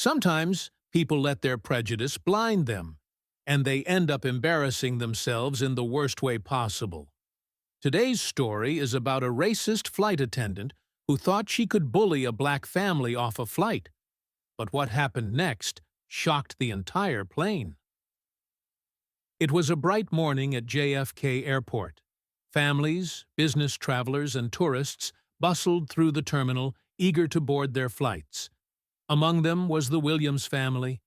Sometimes people let their prejudice blind them, and they end up embarrassing themselves in the worst way possible. Today's story is about a racist flight attendant who thought she could bully a black family off a flight. But what happened next shocked the entire plane. It was a bright morning at JFK Airport. Families, business travelers, and tourists bustled through the terminal, eager to board their flights. Among them was the Williams family,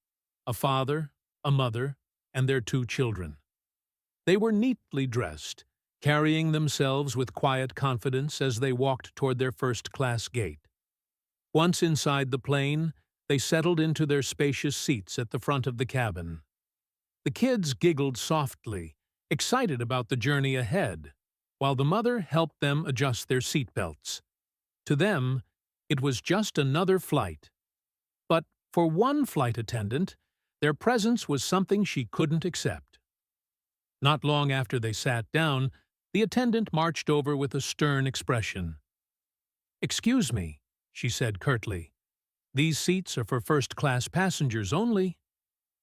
a father, a mother, and their 2 children. They were neatly dressed, carrying themselves with quiet confidence as they walked toward their first-class gate. Once inside the plane, they settled into their spacious seats at the front of the cabin. The kids giggled softly, excited about the journey ahead, while the mother helped them adjust their seatbelts. To them, it was just another flight. But for one flight attendant, their presence was something she couldn't accept. Not long after they sat down, the attendant marched over with a stern expression. "Excuse me," she said curtly. "These seats are for first-class passengers only.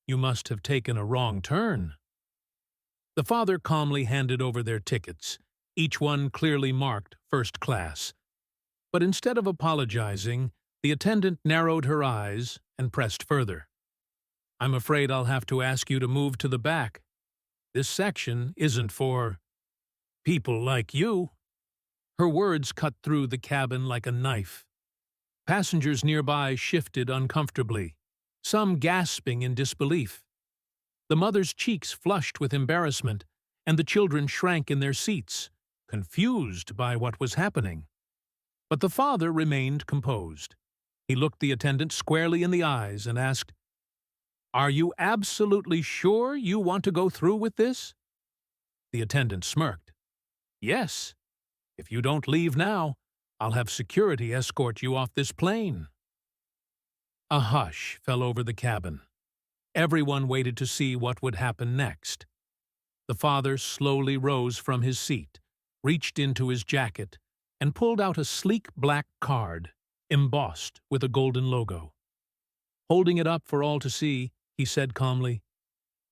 You must have taken a wrong turn." The father calmly handed over their tickets, each one clearly marked first class. But instead of apologizing, the attendant narrowed her eyes and pressed further. "I'm afraid I'll have to ask you to move to the back. This section isn't for people like you." Her words cut through the cabin like a knife. Passengers nearby shifted uncomfortably, some gasping in disbelief. The mother's cheeks flushed with embarrassment, and the children shrank in their seats, confused by what was happening. But the father remained composed. He looked the attendant squarely in the eyes and asked, "Are you absolutely sure you want to go through with this?" The attendant smirked. "Yes. If you don't leave now, I'll have security escort you off this plane." A hush fell over the cabin. Everyone waited to see what would happen next. The father slowly rose from his seat, reached into his jacket, and pulled out a sleek black card, embossed with a golden logo. Holding it up for all to see, he said calmly,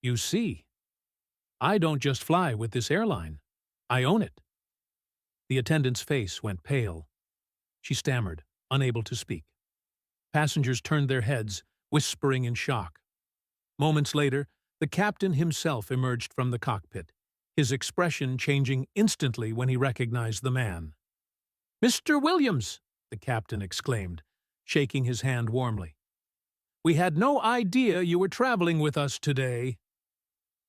"You see, I don't just fly with this airline. I own it." The attendant's face went pale. She stammered, unable to speak. Passengers turned their heads, whispering in shock. Moments later, the captain himself emerged from the cockpit, his expression changing instantly when he recognized the man. "Mr. Williams!" the captain exclaimed, shaking his hand warmly. "We had no idea you were traveling with us today.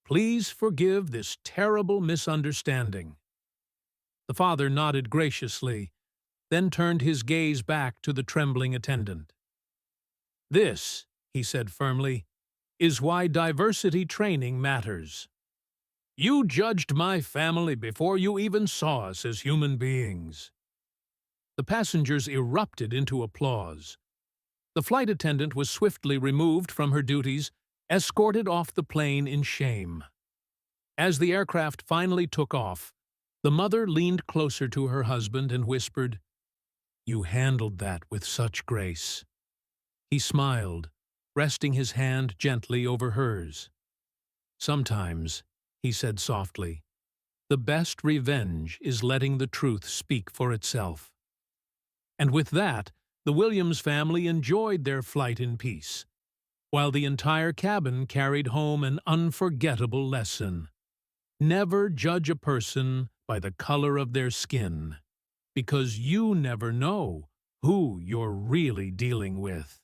Please forgive this terrible misunderstanding." The father nodded graciously, then turned his gaze back to the trembling attendant. "This," he said firmly, "is why diversity training matters. You judged my family before you even saw us as human beings." The passengers erupted into applause. The flight attendant was swiftly removed from her duties, escorted off the plane in shame. As the aircraft finally took off, the mother leaned closer to her husband and whispered, "You handled that with such grace." He smiled, resting his hand gently over hers. "Sometimes," he said softly, "the best revenge is letting the truth speak for itself." And with that, the Williams family enjoyed their flight in peace, while the entire cabin carried home an unforgettable lesson. Never judge a person by the color of their skin, because you never know who you're really dealing with.